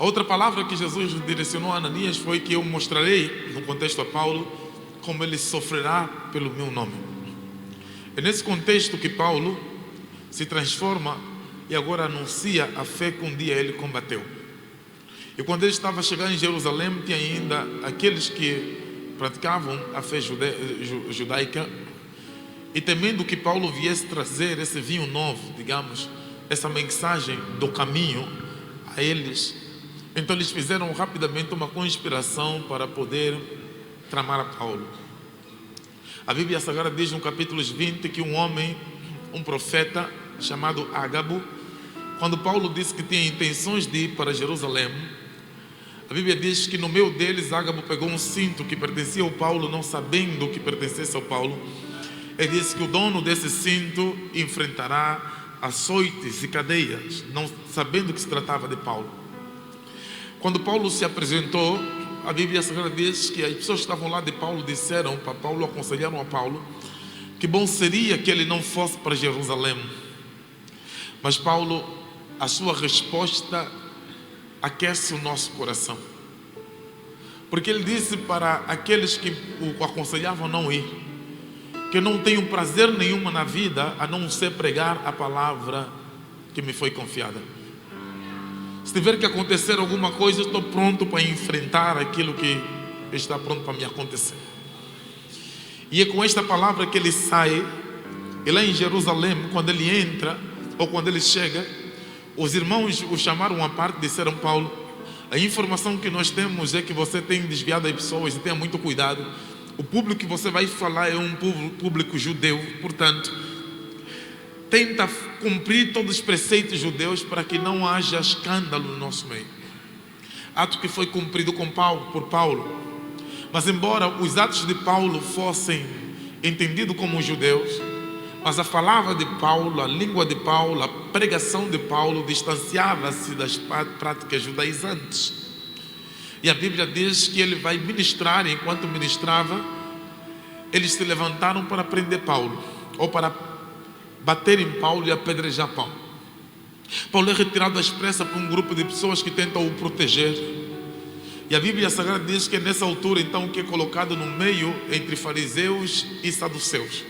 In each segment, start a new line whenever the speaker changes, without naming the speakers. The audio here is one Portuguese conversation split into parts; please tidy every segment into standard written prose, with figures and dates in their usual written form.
A outra palavra que Jesus direcionou a Ananias foi que eu mostrarei, no contexto a Paulo, como ele sofrerá pelo meu nome. É nesse contexto que Paulo se transforma e agora anuncia a fé que um dia ele combateu. E quando ele estava chegando em Jerusalém, tinha ainda aqueles que praticavam a fé judaica, e temendo que Paulo viesse trazer esse vinho novo, digamos, essa mensagem do caminho a eles, então eles fizeram rapidamente uma conspiração para poder tramar a Paulo. A Bíblia Sagrada diz no capítulo 20 que um homem, um profeta chamado Ágabo, quando Paulo disse que tinha intenções de ir para Jerusalém, a Bíblia diz que no meio deles Ágabo pegou um cinto que pertencia ao Paulo, não sabendo que pertencesse ao Paulo. Ele disse que o dono desse cinto enfrentará açoites e cadeias, não sabendo que se tratava de Paulo. Quando Paulo se apresentou, a Bíblia Sagrada diz que as pessoas que estavam lá de Paulo disseram para Paulo, aconselharam a Paulo, que bom seria que ele não fosse para Jerusalém. Mas Paulo, a sua resposta aquece o nosso coração. Porque ele disse para aqueles que o aconselhavam não ir, que eu não tenho prazer nenhuma na vida a não ser pregar a palavra que me foi confiada. Se tiver que acontecer alguma coisa, eu estou pronto para enfrentar aquilo que está pronto para me acontecer. E é com esta palavra que ele sai, e lá em Jerusalém, quando ele entra, ou quando ele chega, os irmãos o chamaram à parte e disseram: Paulo, a informação que nós temos é que você tem desviado as pessoas, e tenha muito cuidado. O público que você vai falar é um público judeu, portanto, tenta cumprir todos os preceitos judeus para que não haja escândalo no nosso meio. Ato que foi cumprido por Paulo. Mas embora os atos de Paulo fossem entendidos como judeus, mas a palavra de Paulo, a língua de Paulo, a pregação de Paulo distanciava-se das práticas judaizantes. E a Bíblia diz que ele vai ministrar, e enquanto ministrava, eles se levantaram para prender Paulo, ou para bater em Paulo e apedrejar Paulo. Paulo é retirado às pressas por um grupo de pessoas que tentam o proteger. E a Bíblia Sagrada diz que é nessa altura então que é colocado no meio entre fariseus e saduceus.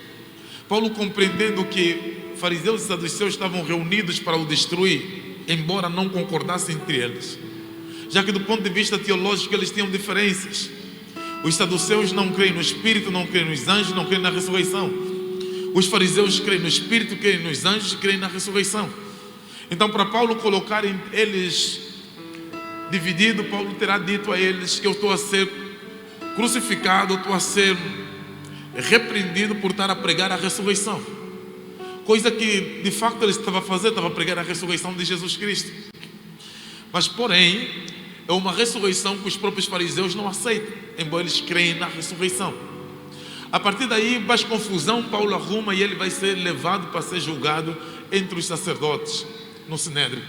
Paulo, compreendendo que fariseus e saduceus estavam reunidos para o destruir, embora não concordassem entre eles, já que do ponto de vista teológico eles tinham diferenças. Os saduceus não creem no Espírito, não creem nos anjos, não creem na ressurreição. Os fariseus creem no Espírito, creem nos anjos e creem na ressurreição. Então, para Paulo colocar eles divididos, Paulo terá dito a eles que eu estou a ser crucificado, eu estou a ser repreendido por estar a pregar a ressurreição. Coisa que de facto ele estava a fazer, estava a pregar a ressurreição de Jesus Cristo. Mas porém, é uma ressurreição que os próprios fariseus não aceitam, embora eles creem na ressurreição. A partir daí, mais confusão Paulo arruma e ele vai ser levado para ser julgado entre os sacerdotes no Sinédrio.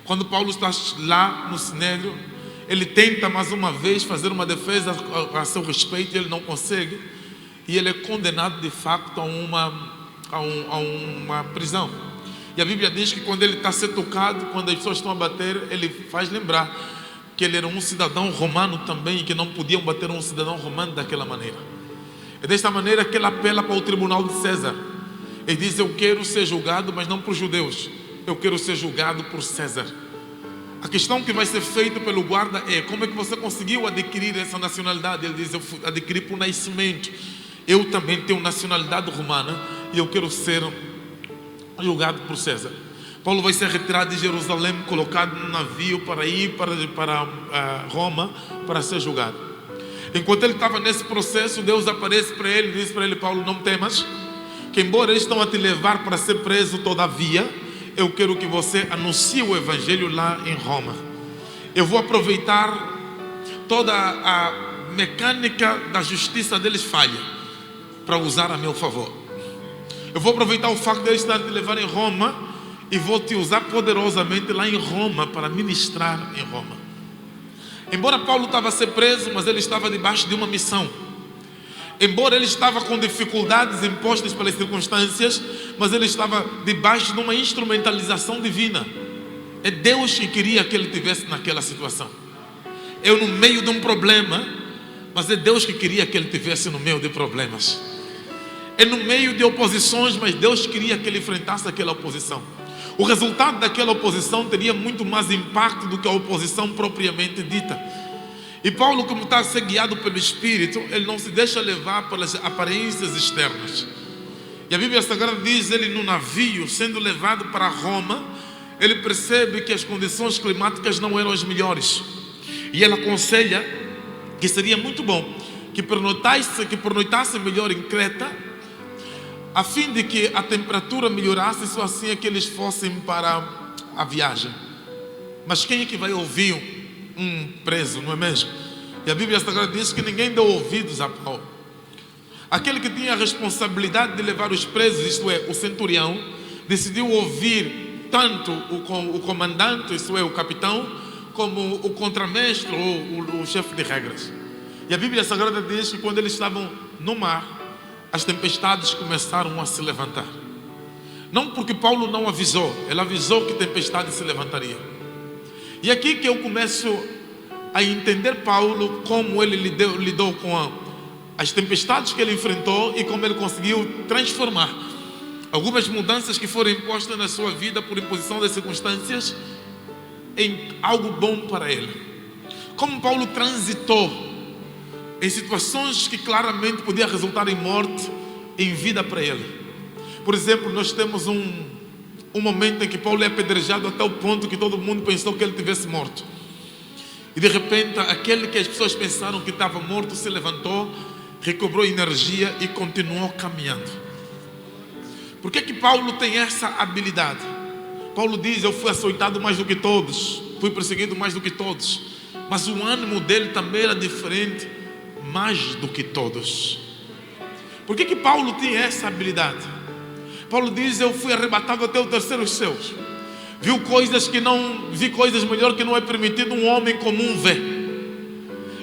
Quando Paulo está lá no Sinédrio, ele tenta mais uma vez fazer uma defesa a seu respeito e ele não consegue, e ele é condenado de facto a uma prisão. E a Bíblia diz que quando ele está a ser tocado, quando as pessoas estão a bater, ele faz lembrar que ele era um cidadão romano também e que não podiam bater um cidadão romano daquela maneira. É desta maneira que ele apela para o tribunal de César. Ele diz: eu quero ser julgado, mas não por judeus, eu quero ser julgado por César. A questão que vai ser feita pelo guarda é: como é que você conseguiu adquirir essa nacionalidade? Ele diz: eu adquiri por nascimento. Eu também tenho nacionalidade romana e eu quero ser julgado por César. Paulo vai ser retirado de Jerusalém, colocado num navio para ir para Roma para ser julgado. Enquanto ele estava nesse processo, Deus aparece para ele e diz para ele: Paulo, não temas, que embora eles estão a te levar para ser preso, todavia eu quero que você anuncie o evangelho lá em Roma. Eu vou aproveitar toda a mecânica da justiça deles falha para usar a meu favor. Eu vou aproveitar o facto de eles estarem te levar em Roma e vou te usar poderosamente lá em Roma para ministrar em Roma. Embora Paulo estava a ser preso, mas ele estava debaixo de uma missão. Embora ele estava com dificuldades impostas pelas circunstâncias, mas ele estava debaixo de uma instrumentalização divina. É Deus que queria que ele estivesse naquela situação. Eu no meio de um problema, mas é Deus que queria que ele estivesse no meio de problemas. É no meio de oposições, mas Deus queria que ele enfrentasse aquela oposição. O resultado daquela oposição teria muito mais impacto do que a oposição propriamente dita. E Paulo, como está a ser guiado pelo Espírito, ele não se deixa levar pelas aparências externas. E a Bíblia Sagrada diz, ele no navio, sendo levado para Roma, ele percebe que as condições climáticas não eram as melhores. E ele aconselha que seria muito bom que pernoitasse melhor em Creta, a fim de que a temperatura melhorasse, só assim é que eles fossem para a viagem. Mas quem é que vai ouvir um preso, não é mesmo? E a Bíblia Sagrada diz que ninguém deu ouvidos a Paulo. Aquele que tinha a responsabilidade de levar os presos, isto é, o centurião, decidiu ouvir tanto o comandante, isto é, o capitão, como o contramestre ou o chefe de regras. E a Bíblia Sagrada diz que quando eles estavam no mar, as tempestades começaram a se levantar. Não porque Paulo não avisou, ele avisou que tempestade se levantaria. E aqui que eu começo a entender Paulo, como ele lidou com as tempestades que ele enfrentou e como ele conseguiu transformar algumas mudanças que foram impostas na sua vida por imposição das circunstâncias em algo bom para ele. Como Paulo transitou em situações que claramente podiam resultar em morte, em vida para ele. Por exemplo, nós temos um momento em que Paulo é apedrejado até o ponto que todo mundo pensou que ele tivesse morto. E de repente, aquele que as pessoas pensaram que estava morto se levantou, recobrou energia e continuou caminhando. Por que Paulo tem essa habilidade? Paulo diz, eu fui açoitado mais do que todos, fui perseguido mais do que todos. Mas o ânimo dele também era diferente, mais do que todos. Por que Paulo tinha essa habilidade? Paulo diz, eu fui arrebatado até o terceiro céus. Vi coisas melhores que não é permitido um homem comum ver.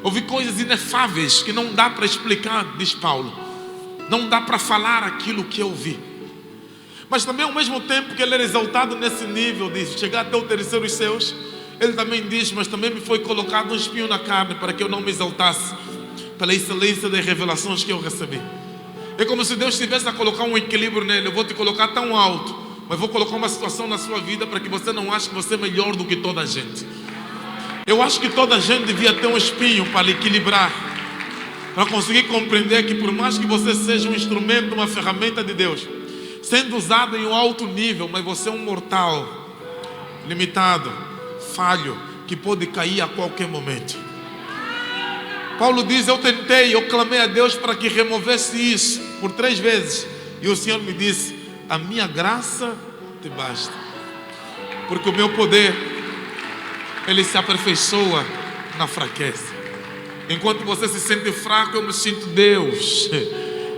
Eu vi coisas inefáveis que não dá para explicar, diz Paulo. Não dá para falar aquilo que eu vi. Mas também ao mesmo tempo que ele era exaltado nesse nível de chegar até o terceiro céus, ele também diz, mas também me foi colocado um espinho na carne para que eu não me exaltasse pela excelência das revelações que eu recebi. É como se Deus estivesse a colocar um equilíbrio nele. Eu vou te colocar tão alto, mas vou colocar uma situação na sua vida para que você não ache que você é melhor do que toda a gente. Eu acho que toda a gente devia ter um espinho para lhe equilibrar, para conseguir compreender que por mais que você seja um instrumento, uma ferramenta de Deus, sendo usado em um alto nível, mas você é um mortal, limitado, falho, que pode cair a qualquer momento. Paulo diz, eu clamei a Deus para que removesse isso por 3 vezes. E o Senhor me disse, a minha graça te basta. Porque o meu poder, ele se aperfeiçoa na fraqueza. Enquanto você se sente fraco, eu me sinto Deus.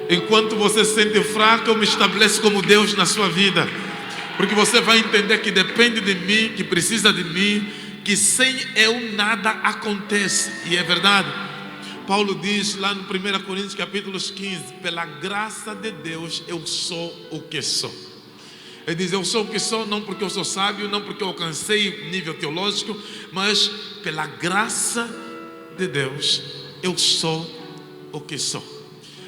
Enquanto você se sente fraco, eu me estabeleço como Deus na sua vida. Porque você vai entender que depende de mim, que precisa de mim, que sem eu nada acontece. E é verdade. Paulo diz lá no 1 Coríntios capítulo 15, pela graça de Deus eu sou o que sou. Ele diz, eu sou o que sou, não porque eu sou sábio, não porque eu alcancei nível teológico, mas pela graça de Deus eu sou o que sou.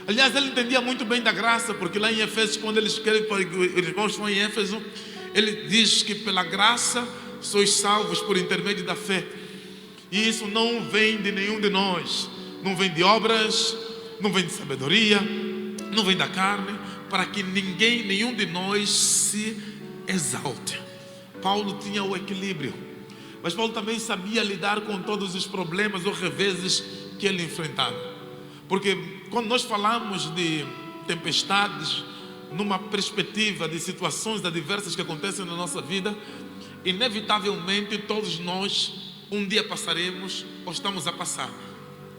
Aliás, ele entendia muito bem da graça, porque lá em Efésios, quando ele escreve para os irmãos que estão em Éfeso, ele diz que pela graça sois salvos por intermédio da fé. E isso não vem de nenhum de nós. Não vem de obras, não vem de sabedoria, não vem da carne, para que nenhum de nós se exalte. Paulo tinha o equilíbrio, mas Paulo também sabia lidar com todos os problemas ou reveses que ele enfrentava. Porque quando nós falamos de tempestades, numa perspectiva de situações adversas que acontecem na nossa vida, inevitavelmente todos nós um dia passaremos ou estamos a passar.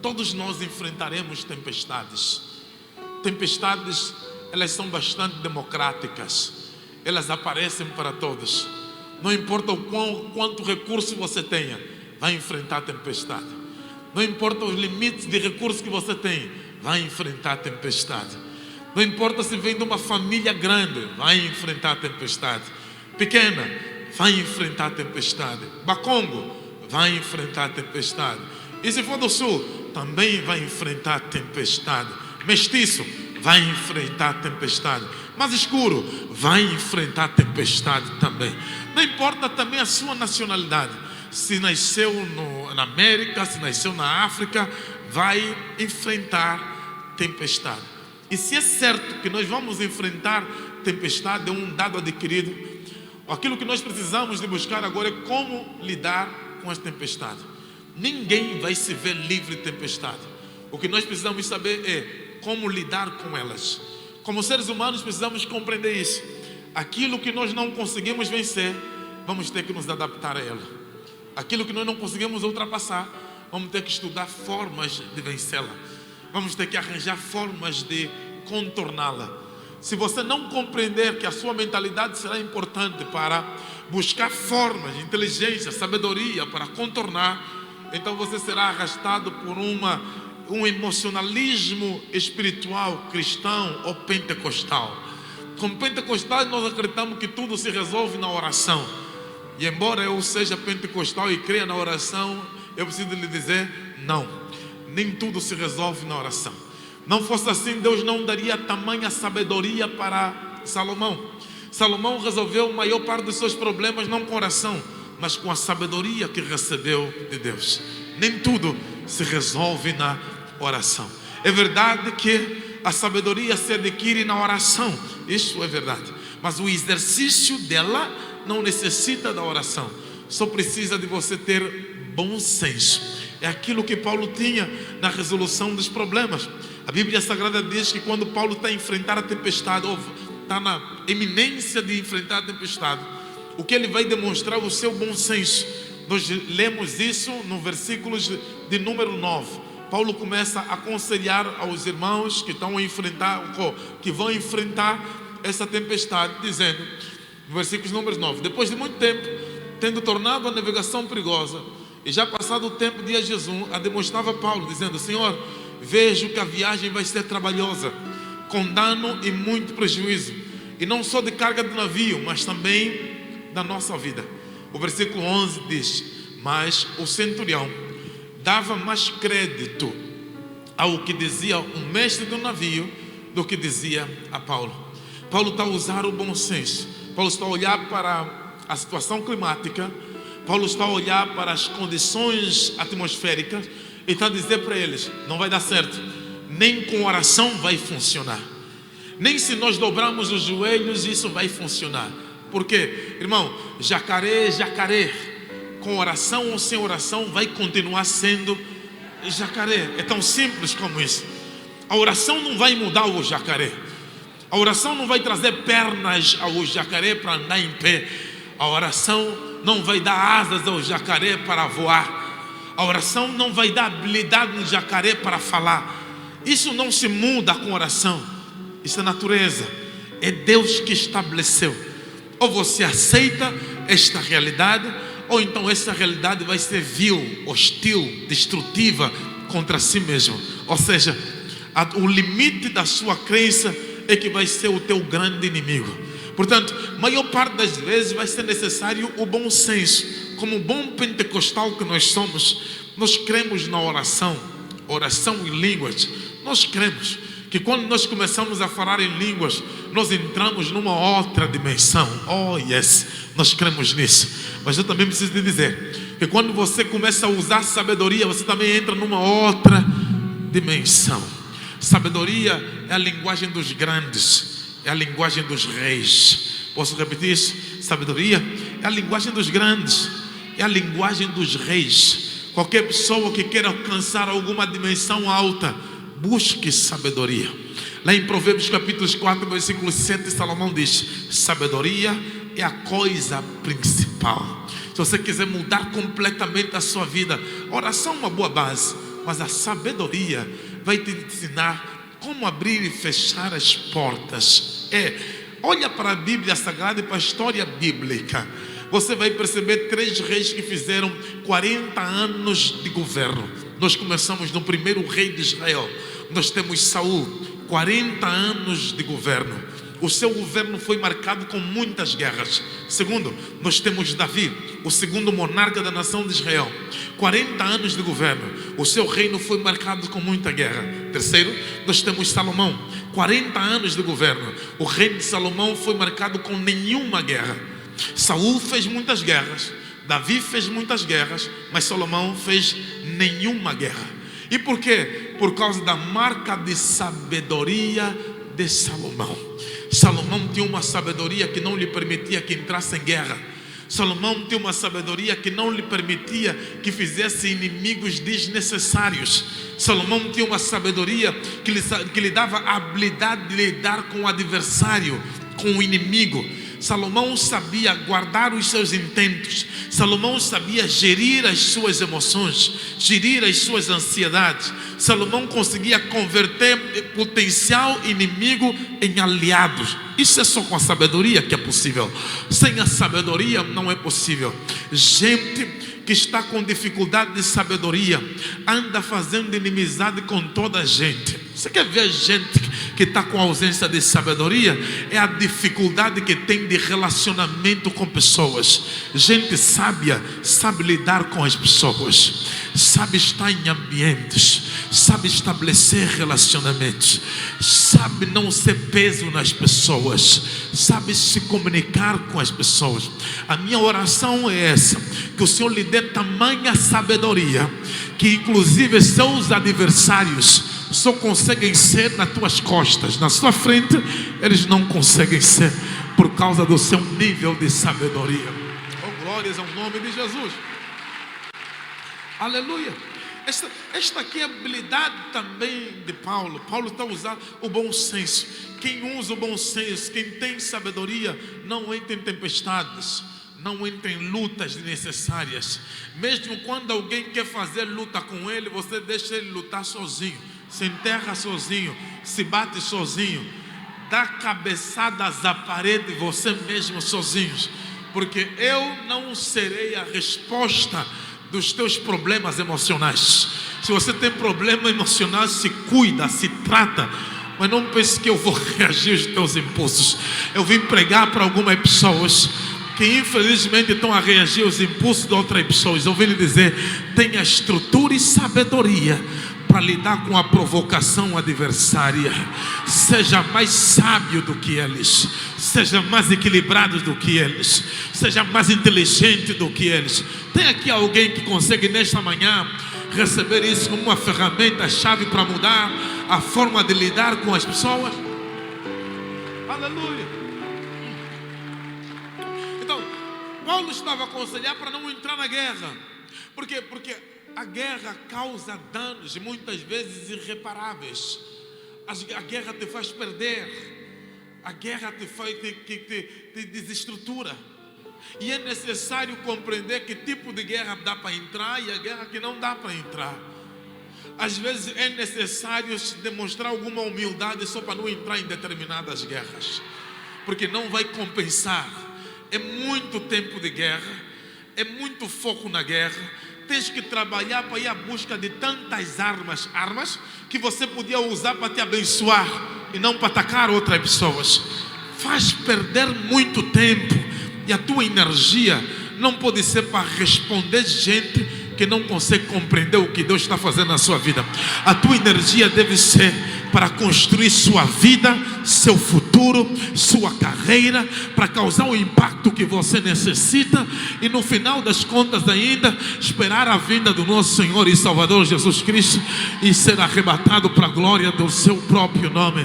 Todos nós enfrentaremos tempestades. Tempestades, elas são bastante democráticas. Elas aparecem para todos. Não importa quanto recurso você tenha, vai enfrentar a tempestade. Não importa os limites de recursos que você tem, vai enfrentar a tempestade. Não importa se vem de uma família grande, vai enfrentar a tempestade. Pequena, vai enfrentar a tempestade. Bacongo vai enfrentar a tempestade. E se for do sul, também vai enfrentar a tempestade. Mestiço vai enfrentar a tempestade. Mas escuro vai enfrentar a tempestade também. Não importa também a sua nacionalidade. Se nasceu na América, se nasceu na África, vai enfrentar tempestade. E se é certo que nós vamos enfrentar tempestade, é um dado adquirido. Aquilo que nós precisamos de buscar agora é como lidar com as tempestades. Ninguém vai se ver livre de tempestade. O que nós precisamos saber é como lidar com elas. Como seres humanos precisamos compreender isso. Aquilo que nós não conseguimos vencer, vamos ter que nos adaptar a ela. Aquilo que nós não conseguimos ultrapassar, vamos ter que estudar formas de vencê-la. Vamos ter que arranjar formas de contorná-la. Se você não compreender que a sua mentalidade será importante para buscar formas, inteligência, sabedoria para contornar, então você será arrastado por um emocionalismo espiritual cristão ou pentecostal. Como pentecostais, nós acreditamos que tudo se resolve na oração. E embora eu seja pentecostal e creia na oração, eu preciso lhe dizer, não, nem tudo se resolve na oração. Não fosse assim, Deus não daria tamanha sabedoria para Salomão. Salomão resolveu a maior parte dos seus problemas não com oração, mas com a sabedoria que recebeu de Deus. Nem tudo se resolve na oração. É verdade que a sabedoria se adquire na oração, isso é verdade, mas o exercício dela não necessita da oração, só precisa de você ter bom senso. É aquilo que Paulo tinha na resolução dos problemas. A Bíblia Sagrada diz que quando Paulo está a enfrentar a tempestade, ou está na iminência de enfrentar a tempestade, o que ele vai demonstrar é o seu bom senso. Nós lemos isso no versículo de número 9. Paulo começa a aconselhar aos irmãos que estão a enfrentar, que vão enfrentar essa tempestade, dizendo, no versículo número 9: depois de muito tempo, tendo tornado a navegação perigosa, e já passado o tempo de ir a jejum, a demonstrava Paulo, dizendo: Senhor, vejo que a viagem vai ser trabalhosa, com dano e muito prejuízo, e não só de carga do navio, mas também da nossa vida. O versículo 11 diz: mas o centurião dava mais crédito ao que dizia o mestre do navio do que dizia a Paulo. Paulo está a usar o bom senso. Paulo está a olhar para a situação climática. Paulo está a olhar para as condições atmosféricas e está a dizer para eles: não vai dar certo, nem com oração vai funcionar, nem se nós dobrarmos os joelhos isso vai funcionar. Por quê? Irmão, jacaré, com oração ou sem oração vai continuar sendo jacaré. É tão simples como isso. A oração não vai mudar o jacaré. A oração não vai trazer pernas ao jacaré para andar em pé. A oração não vai dar asas ao jacaré para voar. A oração não vai dar habilidade no jacaré para falar. Isso não se muda com oração. Isso é natureza. É Deus que estabeleceu. Ou você aceita esta realidade, ou então essa realidade vai ser vil, hostil, destrutiva contra si mesmo. Ou seja, o limite da sua crença é que vai ser o teu grande inimigo. Portanto, a maior parte das vezes vai ser necessário o bom senso. Como bom pentecostal que nós somos, nós cremos na oração em línguas. Nós cremos que quando nós começamos a falar em línguas, nós entramos numa outra dimensão. Oh yes, nós cremos nisso. Mas eu também preciso te dizer que quando você começa a usar sabedoria, você também entra numa outra dimensão. Sabedoria é a linguagem dos grandes, é a linguagem dos reis. Posso repetir isso? Sabedoria é a linguagem dos grandes, é a linguagem dos reis. Qualquer pessoa que queira alcançar alguma dimensão alta, busque sabedoria. Lá em Provérbios capítulo 4, versículo 7, Salomão diz: sabedoria é a coisa principal. Se você quiser mudar completamente a sua vida, a oração é uma boa base, mas a sabedoria vai te ensinar como abrir e fechar as portas. Olha para a Bíblia Sagrada e para a história bíblica. Você vai perceber 3 reis que fizeram 40 anos de governo. Nós começamos no primeiro rei de Israel. Nós temos Saul, 40 anos de governo. o seu governo foi marcado com muitas guerras. Segundo, nós temos Davi, o segundo monarca da nação de Israel. 40 anos de governo, o seu reino foi marcado com muita guerra. Terceiro, nós temos Salomão, 40 anos de governo, o reino de Salomão foi marcado com nenhuma guerra. Saul fez muitas guerras, Davi fez muitas guerras, mas Salomão fez nenhuma guerra. E por quê? Por causa da marca de sabedoria de Salomão. Salomão tinha uma sabedoria que não lhe permitia que entrasse em guerra. Salomão tinha uma sabedoria que não lhe permitia que fizesse inimigos desnecessários. Salomão tinha uma sabedoria que lhe dava a habilidade de lidar com o adversário, com o inimigo. Salomão sabia guardar os seus intentos. Salomão sabia gerir as suas emoções, gerir as suas ansiedades. Salomão conseguia converter potencial inimigo em aliados. Isso é só com a sabedoria que é possível. Sem a sabedoria não é possível. Gente que está com dificuldade de sabedoria anda fazendo inimizade com toda a gente. Você quer ver gente que está com ausência de sabedoria? É a dificuldade que tem de relacionamento com pessoas. Gente sábia sabe lidar com as pessoas, sabe estar em ambientes, sabe estabelecer relacionamentos, sabe não ser peso nas pessoas, sabe se comunicar com as pessoas. A minha oração é essa: que o Senhor lhe dê tamanha sabedoria que inclusive seus adversários só conseguem ser nas tuas costas, na sua frente eles não conseguem ser, por causa do seu nível de sabedoria. Oh, glórias ao nome de Jesus. Aleluia. Esta aqui é a habilidade também de Paulo. Paulo está usando o bom senso. Quem usa o bom senso, quem tem sabedoria, não entra em tempestades, não entra em lutas desnecessárias. Mesmo quando alguém quer fazer luta com ele, você deixa ele lutar sozinho, se enterra sozinho, se bate sozinho, dá cabeçadas à parede você mesmo sozinhos, porque eu não serei a resposta dos teus problemas emocionais. Se você tem problema emocional, se cuida, se trata, mas não pense que eu vou reagir aos teus impulsos. Eu vim pregar para algumas pessoas que infelizmente estão a reagir aos impulsos de outras pessoas. Eu vim lhe dizer: tenha estrutura e sabedoria para lidar com a provocação adversária. Seja mais sábio do que eles, seja mais equilibrado do que eles, seja mais inteligente do que eles. Tem aqui alguém que consegue nesta manhã receber isso como uma ferramenta chave para mudar a forma de lidar com as pessoas? Aleluia. Então Paulo estava a aconselhar para não entrar na guerra. Por quê? Porque a guerra causa danos, muitas vezes irreparáveis. A guerra te faz perder. A guerra te desestrutura. E é necessário compreender que tipo de guerra dá para entrar e a guerra que não dá para entrar. Às vezes é necessário demonstrar alguma humildade só para não entrar em determinadas guerras, porque não vai compensar. É muito tempo de guerra, é muito foco na guerra. Tens que trabalhar para ir à busca de tantas armas que você podia usar para te abençoar e não para atacar outras pessoas. Faz perder muito tempo, e a tua energia não pode ser para responder gente que não consegue compreender o que Deus está fazendo na sua vida. A tua energia deve ser para construir sua vida, seu futuro, sua carreira, para causar o impacto que você necessita e no final das contas ainda esperar a vinda do nosso Senhor e Salvador Jesus Cristo e ser arrebatado para a glória do seu próprio nome.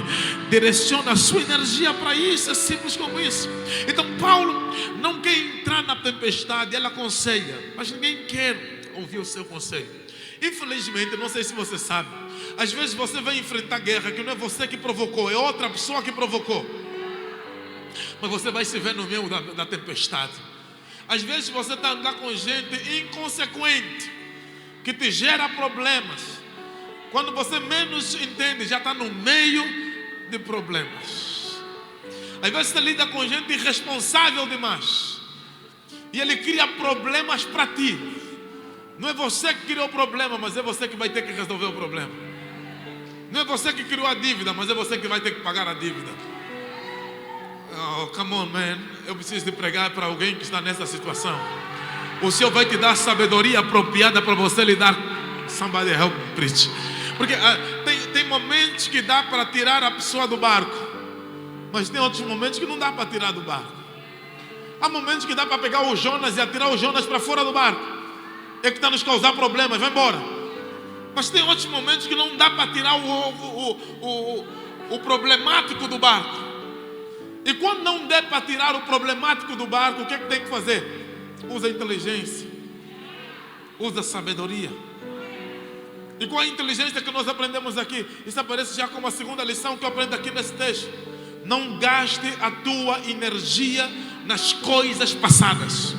Direciona a sua energia para isso, é simples como isso. Então Paulo não quer entrar na tempestade, ele aconselha, mas ninguém quer ouvir o seu conselho. Infelizmente, não sei se você sabe, às vezes você vai enfrentar guerra que não é você que provocou, é outra pessoa que provocou, mas você vai se ver no meio da tempestade. Às vezes você está andando com gente inconsequente que te gera problemas. Quando você menos entende, já está no meio de problemas. Às vezes você lida com gente irresponsável demais e ele cria problemas para ti. Não é você que criou o problema, mas é você que vai ter que resolver o problema. Não é você que criou a dívida, mas é você que vai ter que pagar a dívida. Oh, come on, man. Eu preciso de pregar para alguém que está nessa situação. O Senhor vai te dar sabedoria apropriada para você lidar. Somebody help me preach. Porque tem momentos que dá para tirar a pessoa do barco, mas tem outros momentos que não dá para tirar do barco. Há momentos que dá para pegar o Jonas e atirar o Jonas para fora do barco. É que está nos causar problemas, vai embora. Mas tem outros momentos que não dá para tirar o problemático do barco. E quando não der para tirar o problemático do barco, o que é que tem que fazer? Usa inteligência, usa sabedoria. E com a inteligência que nós aprendemos aqui, isso aparece já como a segunda lição que eu aprendo aqui nesse texto. Não gaste a tua energia nas coisas passadas.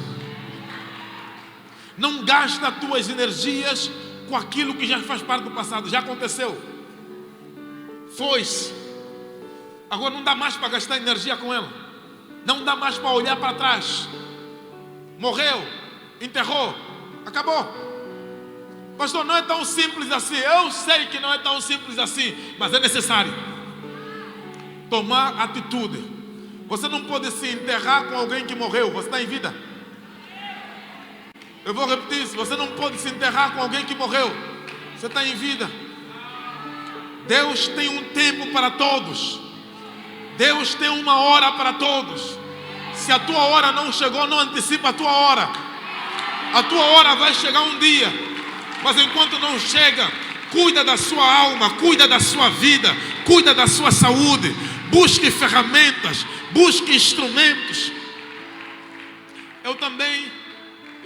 Não gaste as tuas energias com aquilo que já faz parte do passado. Já aconteceu. Foi-se. Agora não dá mais para gastar energia com ela. Não dá mais para olhar para trás. Morreu, enterrou, acabou. Pastor, não é tão simples assim. Eu sei que não é tão simples assim, mas é necessário tomar atitude. Você não pode se enterrar com alguém que morreu. Você está em vida. Eu vou repetir isso. Você não pode se enterrar com alguém que morreu. Você está em vida. Deus tem um tempo para todos. Deus tem uma hora para todos. Se a tua hora não chegou, não antecipa a tua hora. A tua hora vai chegar um dia. Mas enquanto não chega, cuida da sua alma, cuida da sua vida, cuida da sua saúde. Busque ferramentas, busque instrumentos. Eu também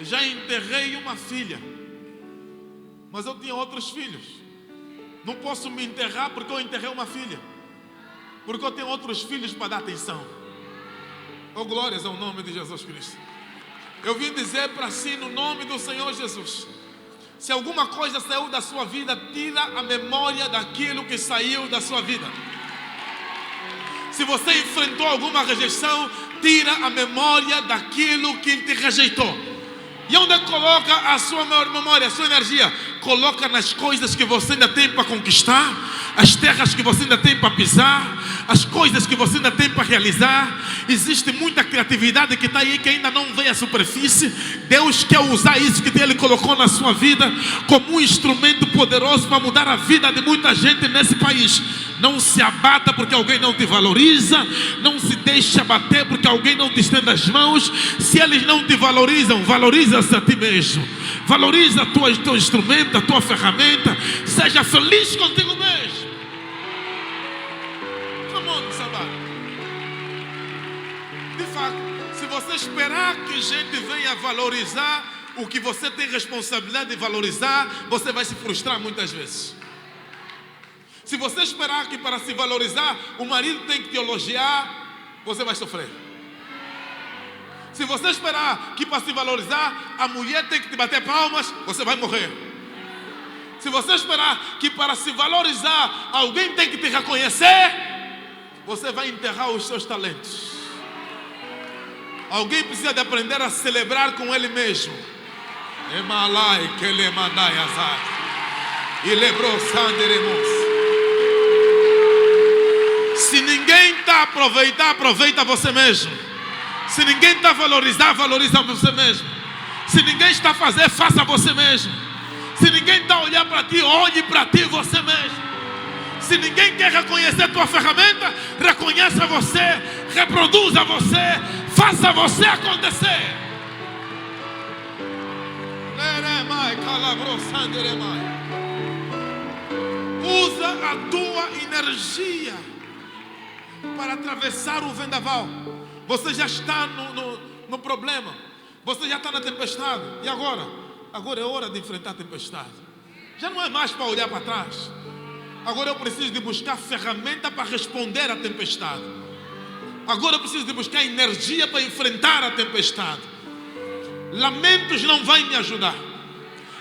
já enterrei uma filha, mas eu tinha outros filhos. Não posso me enterrar porque eu enterrei uma filha, porque eu tenho outros filhos para dar atenção. Oh, glórias ao nome de Jesus Cristo. Eu vim dizer para si no nome do Senhor Jesus: se alguma coisa saiu da sua vida, tira a memória daquilo que saiu da sua vida. Se você enfrentou alguma rejeição, tira a memória daquilo que te rejeitou. E onde coloca a sua memória, a sua energia? Coloca nas coisas que você ainda tem para conquistar, as terras que você ainda tem para pisar, as coisas que você ainda tem para realizar. Existe muita criatividade que está aí, que ainda não veio à superfície. Deus quer usar isso que Ele colocou na sua vida como um instrumento poderoso para mudar a vida de muita gente nesse país. Não se abata porque alguém não te valoriza. Não se deixe abater porque alguém não te estende as mãos. Se eles não te valorizam, valoriza-se a ti mesmo. Valoriza o teu instrumento, a tua ferramenta. Seja feliz contigo mesmo. Come on, somebody. De fato, se você esperar que gente venha valorizar o que você tem responsabilidade de valorizar, você vai se frustrar muitas vezes. Se você esperar que para se valorizar o marido tem que te elogiar, você vai sofrer. Se você esperar que para se valorizar a mulher tem que te bater palmas, você vai morrer. Se você esperar que para se valorizar alguém tem que te reconhecer, você vai enterrar os seus talentos. Alguém precisa de aprender a celebrar com ele mesmo. Emalai que le mandai azar. E lembrou sanderemos. Se ninguém está a aproveitar, aproveita você mesmo. Se ninguém está a valorizar, valoriza você mesmo. Se ninguém está a fazer, faça você mesmo. Se ninguém está a olhar para ti, olhe para ti você mesmo. Se ninguém quer reconhecer tua ferramenta, reconheça você, reproduza você, faça você acontecer. Usa a tua energia para atravessar o vendaval. Você já está no problema. Você já está na tempestade. E agora? Agora é hora de enfrentar a tempestade. Já não é mais para olhar para trás. Agora eu preciso de buscar ferramenta para responder à tempestade. Agora eu preciso de buscar energia para enfrentar a tempestade. Lamentos não vai me ajudar.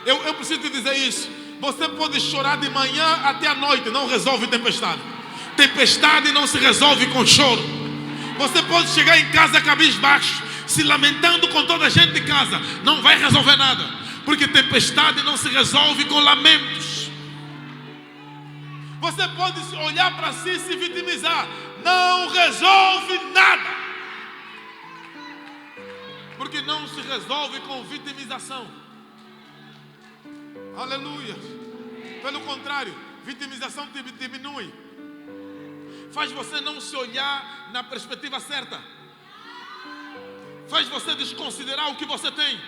Eu preciso te dizer isso. Você pode chorar de manhã até a noite, não resolve tempestade. Tempestade não se resolve com choro. Você pode chegar em casa cabisbaixo, se lamentando com toda a gente de casa, não vai resolver nada, porque tempestade não se resolve com lamentos. Você pode olhar para si e se vitimizar. Não resolve nada. Porque não se resolve com vitimização. Aleluia. Pelo contrário, vitimização te diminui. Faz você não se olhar na perspectiva certa. Faz você desconsiderar o que você tem.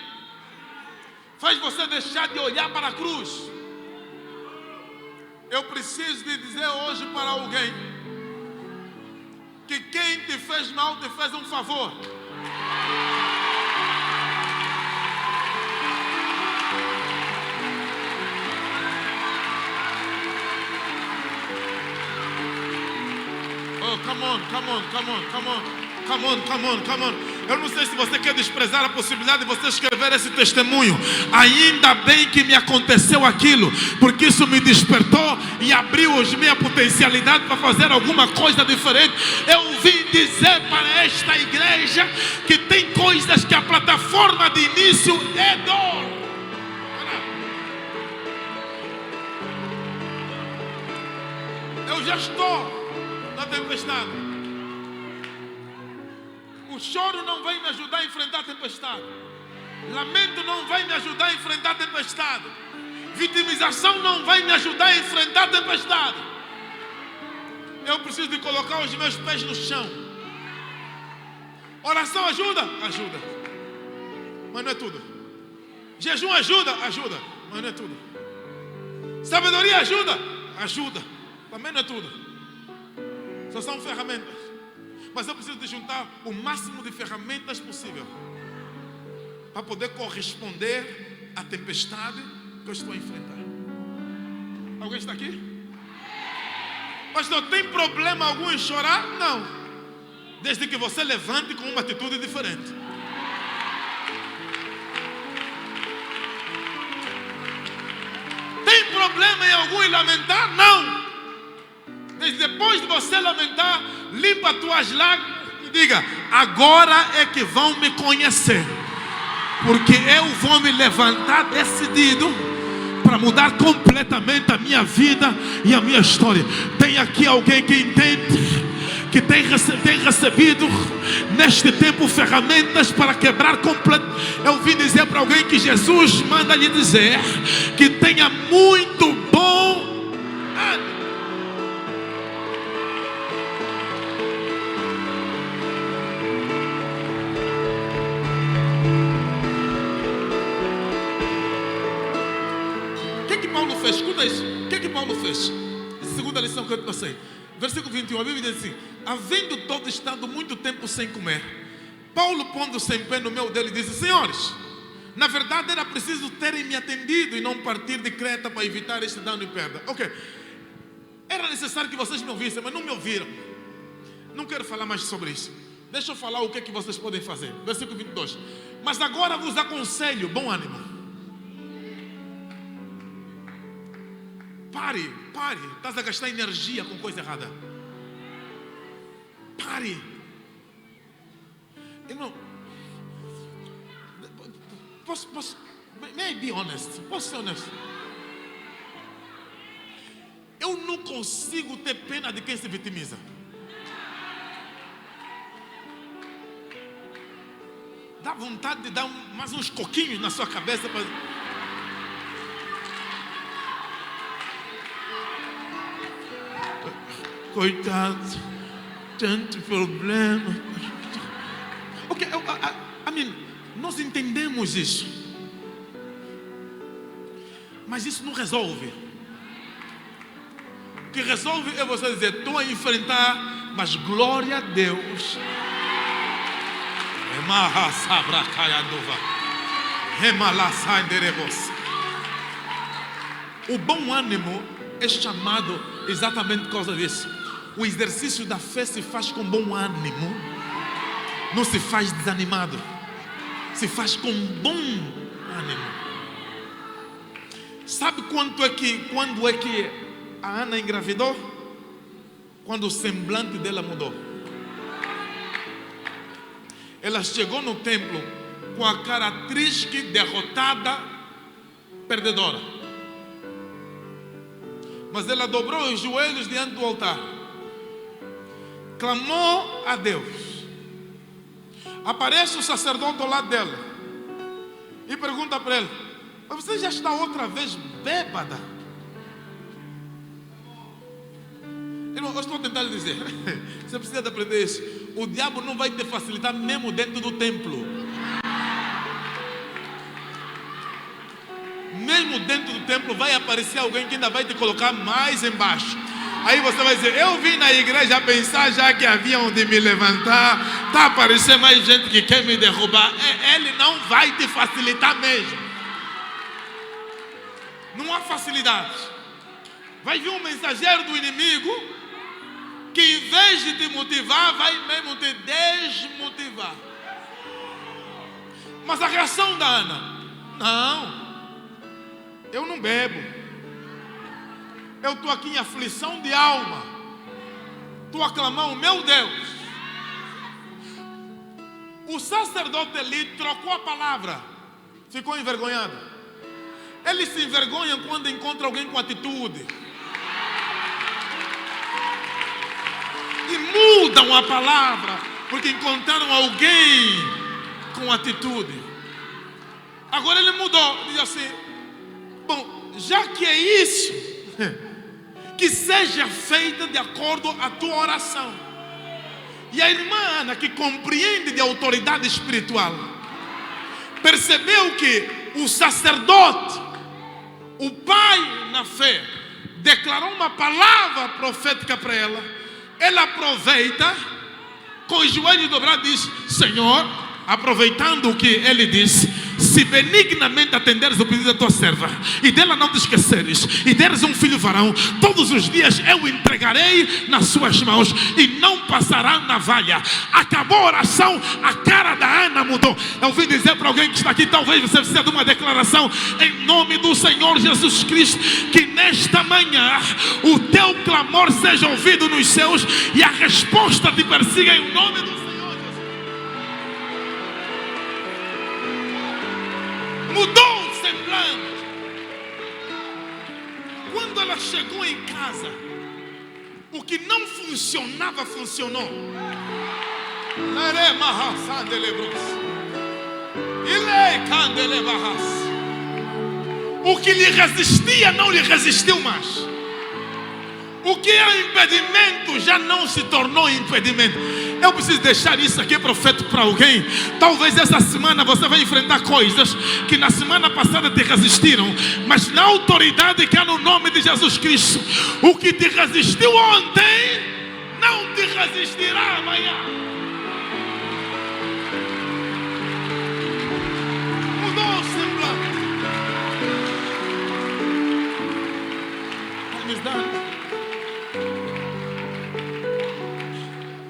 Faz você deixar de olhar para a cruz. Eu preciso de dizer hoje para alguém que quem te fez mal te fez um favor. Oh, come on. Eu não sei se você quer desprezar a possibilidade de você escrever esse testemunho. Ainda bem que me aconteceu aquilo, porque isso me despertou e abriu minha potencialidade para fazer alguma coisa diferente. Eu vim dizer para esta igreja que tem coisas que a plataforma de início é dor. Eu já estou na tempestade. O choro não vai me ajudar a enfrentar a tempestade. Lamento não vai me ajudar a enfrentar a tempestade. Vitimização não vai me ajudar a enfrentar a tempestade. Eu preciso de colocar os meus pés no chão. Oração ajuda? Ajuda. Mas não é tudo. Jejum ajuda? Ajuda. Mas não é tudo. Sabedoria ajuda? Ajuda. Também não é tudo. Só são ferramentas. Mas eu preciso de juntar o máximo de ferramentas possível para poder corresponder à tempestade que eu estou a enfrentar. Alguém está aqui? Mas não tem problema algum em chorar? Não. Desde que você levante com uma atitude diferente. Tem problema em algum em lamentar? Não. Desde depois de você lamentar, limpa as tuas lágrimas e diga: agora é que vão me conhecer, porque eu vou me levantar decidido para mudar completamente a minha vida e a minha história. Tem aqui alguém que entende, que tem recebido neste tempo ferramentas para quebrar completamente. Eu vim dizer para alguém que Jesus manda lhe dizer que tenha muito bom ânimo. Escuta isso. O que Paulo fez? Segunda lição que eu te passei. Versículo 21. A Bíblia diz assim: havendo todo estado muito tempo sem comer, Paulo, pondo-se em pé no meio dele, disse: senhores, na verdade era preciso terem me atendido e não partir de Creta para evitar este dano e perda. Ok. Era necessário que vocês me ouvissem, mas não me ouviram. Não quero falar mais sobre isso. Deixa eu falar o que vocês podem fazer. Versículo 22. Mas agora vos aconselho, bom ânimo. Pare, estás a gastar energia com coisa errada. Pare. Irmão, may I be honest? Posso ser honesto? Eu não consigo ter pena de quem se vitimiza. Dá vontade de dar mais uns coquinhos na sua cabeça para... Coitado, tanto problema. Ok, nós entendemos isso, mas isso não resolve. O que resolve é você dizer: estou a enfrentar, mas glória a Deus. O bom ânimo é chamado exatamente por causa disso. O exercício da fé se faz com bom ânimo, não se faz desanimado, se faz com bom ânimo. Sabe quando é que a Ana engravidou? Quando o semblante dela mudou. Ela chegou no templo com a cara triste, derrotada, perdedora. Mas ela dobrou os joelhos diante do altar, clamou a Deus. Aparece o sacerdote ao lado dela e pergunta para ele: mas você já está outra vez bêbada? Irmão, eu estou tentando dizer, você precisa de aprender isso. O diabo não vai te facilitar mesmo dentro do templo. Mesmo dentro do templo vai aparecer alguém que ainda vai te colocar mais embaixo. Aí você vai dizer: eu vim na igreja pensar já que havia onde me levantar, está a aparecer mais gente que quer me derrubar. Ele não vai te facilitar mesmo. Não há facilidade. Vai vir um mensageiro do inimigo que em vez de te motivar, vai mesmo te desmotivar. Mas a reação da Ana: não, eu não bebo. Eu estou aqui em aflição de alma. Estou a clamar o meu Deus. O sacerdote ali trocou a palavra. Ficou envergonhado. Ele se envergonha quando encontra alguém com atitude. E mudam a palavra porque encontraram alguém com atitude. Agora ele mudou. Diz assim: bom, já que é isso, que seja feita de acordo à tua oração. E a irmã Ana, que compreende de autoridade espiritual, percebeu que o sacerdote, o pai na fé, declarou uma palavra profética para ela. Ela aproveita, com os joelhos dobrados, diz: Senhor, aproveitando o que ele disse, se benignamente atenderes o pedido da tua serva, e dela não te esqueceres, e deres um filho varão, todos os dias eu o entregarei nas suas mãos, e não passará navalha. Acabou a oração, a cara da Ana mudou. Eu vim dizer para alguém que está aqui: talvez você precise de uma declaração em nome do Senhor Jesus Cristo, que nesta manhã o teu clamor seja ouvido nos céus, e a resposta te persiga em nome do Senhor. Mudou o semblante. Quando ela chegou em casa, o que não funcionava, funcionou. O que lhe resistia, não lhe resistiu mais. O que era impedimento já não se tornou impedimento. Eu preciso deixar isso aqui profético para alguém. Talvez essa semana você vai enfrentar coisas que na semana passada te resistiram, mas na autoridade que há no nome de Jesus Cristo, o que te resistiu ontem não te resistirá amanhã. Mudou o semblante.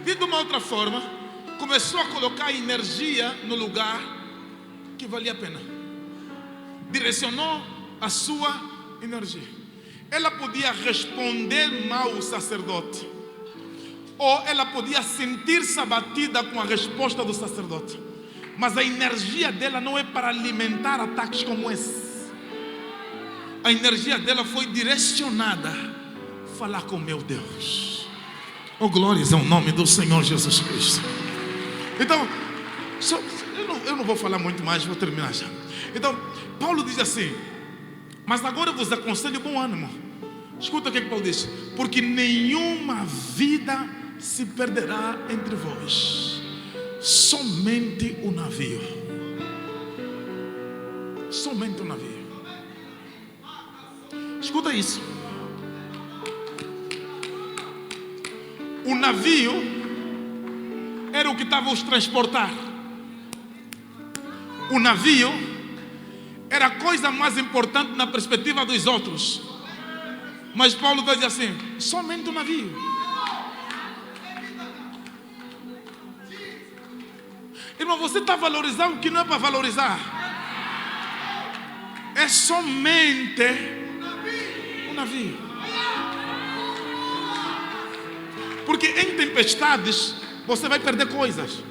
De uma outra forma, começou a colocar energia no lugar que valia a pena. Direcionou a sua energia. Ela podia responder mal ao sacerdote, ou ela podia sentir-se abatida com a resposta do sacerdote, mas a energia dela não é para alimentar ataques como esse. A energia dela foi direcionada a falar com meu Deus. Oh, glórias ao nome do Senhor Jesus Cristo. Então, eu não vou falar muito mais, vou terminar já. Então, Paulo diz assim: mas agora vos aconselho bom ânimo. Escuta o que Paulo diz: porque nenhuma vida se perderá entre vós, somente o navio. Somente o navio. Escuta isso. O navio era o que estava a os transportar. O navio era a coisa mais importante na perspectiva dos outros. Mas Paulo vai dizer assim: somente o navio. Irmão, você está valorizando o que não é para valorizar. É somente o navio. Porque em tempestades você vai perder coisas.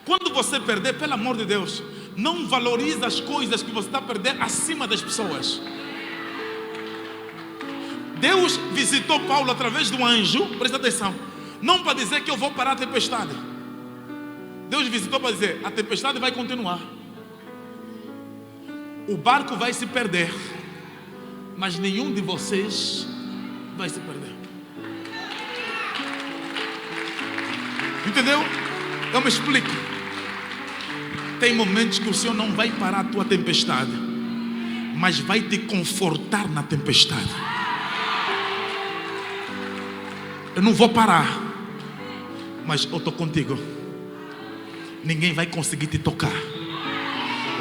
Quando você perder, pelo amor de Deus, não valorize as coisas que você está a perder acima das pessoas. Deus visitou Paulo através de um anjo, presta atenção, não para dizer que eu vou parar a tempestade. Deus visitou para dizer: a tempestade vai continuar, o barco vai se perder, mas nenhum de vocês vai se perder. Entendeu? Eu me explico. Tem momentos que o Senhor não vai parar a tua tempestade, mas vai te confortar na tempestade. Eu não vou parar, mas eu estou contigo. Ninguém vai conseguir te tocar.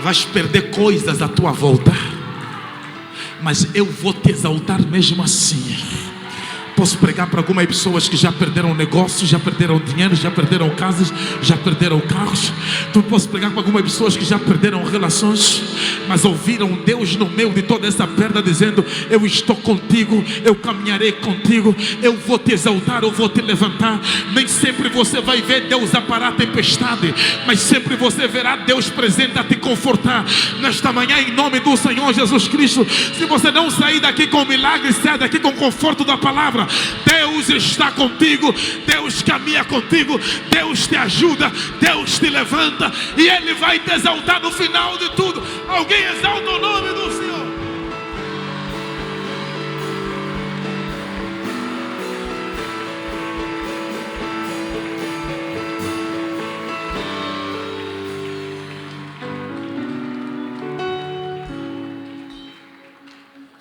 Vais perder coisas à tua volta, mas eu vou te exaltar mesmo assim. Posso pregar para algumas pessoas que já perderam negócios, já perderam dinheiro, já perderam casas, já perderam carros. Tu posso pregar para algumas pessoas que já perderam relações, mas ouviram Deus no meio de toda essa perda dizendo: eu estou contigo, eu caminharei contigo, eu vou te exaltar, eu vou te levantar. Nem sempre você vai ver Deus aparar a tempestade, mas sempre você verá Deus presente a te confortar. Nesta manhã, em nome do Senhor Jesus Cristo, se você não sair daqui com milagre, saia daqui com o conforto da palavra. Deus está contigo, Deus caminha contigo, Deus te ajuda, Deus te levanta e Ele vai te exaltar no final de tudo. Alguém exalta o nome do Senhor.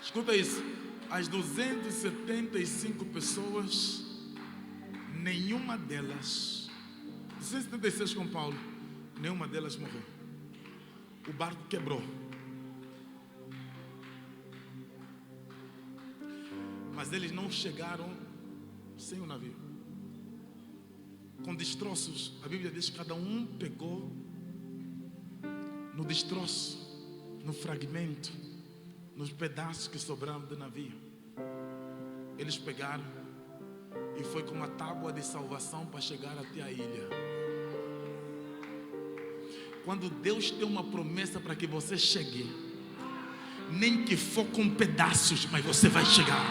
Escuta isso. As 275 pessoas, nenhuma delas, 276 com Paulo, nenhuma delas morreu. O barco quebrou, mas eles não chegaram sem o navio, com destroços. A Bíblia diz que cada um pegou no destroço, no fragmento, nos pedaços que sobraram do navio. Eles pegaram e foi com uma tábua de salvação para chegar até a ilha. Quando Deus tem uma promessa para que você chegue, nem que for com pedaços, mas você vai chegar.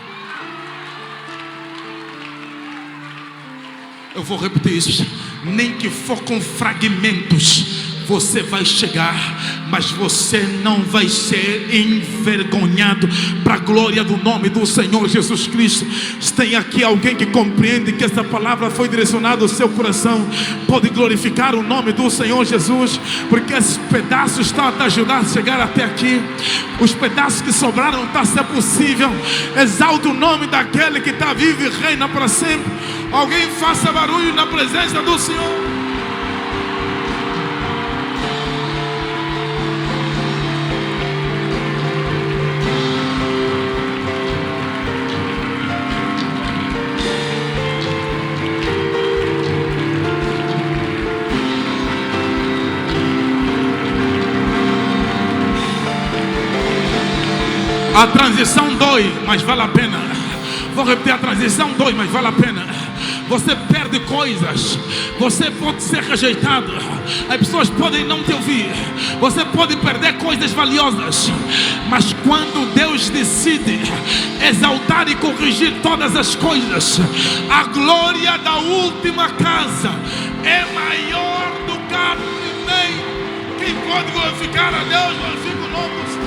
Eu vou repetir isso. Nem que for com fragmentos, você vai chegar, mas você não vai ser envergonhado, para a glória do nome do Senhor Jesus Cristo. Se tem aqui alguém que compreende que essa palavra foi direcionada ao seu coração, pode glorificar o nome do Senhor Jesus, porque esses pedaços estão a te ajudar a chegar até aqui. Os pedaços que sobraram está a ser possível. Exalta o nome daquele que está vivo e reina para sempre. Alguém faça barulho na presença do Senhor. A transição dói, mas vale a pena. Vou repetir: a transição dói, mas vale a pena. Você perde coisas, você pode ser rejeitado, as pessoas podem não te ouvir, você pode perder coisas valiosas, mas quando Deus decide exaltar e corrigir todas as coisas, a glória da última casa é maior do que a primeira. Quem pode glorificar a Deus, glorifica o nome do Senhor.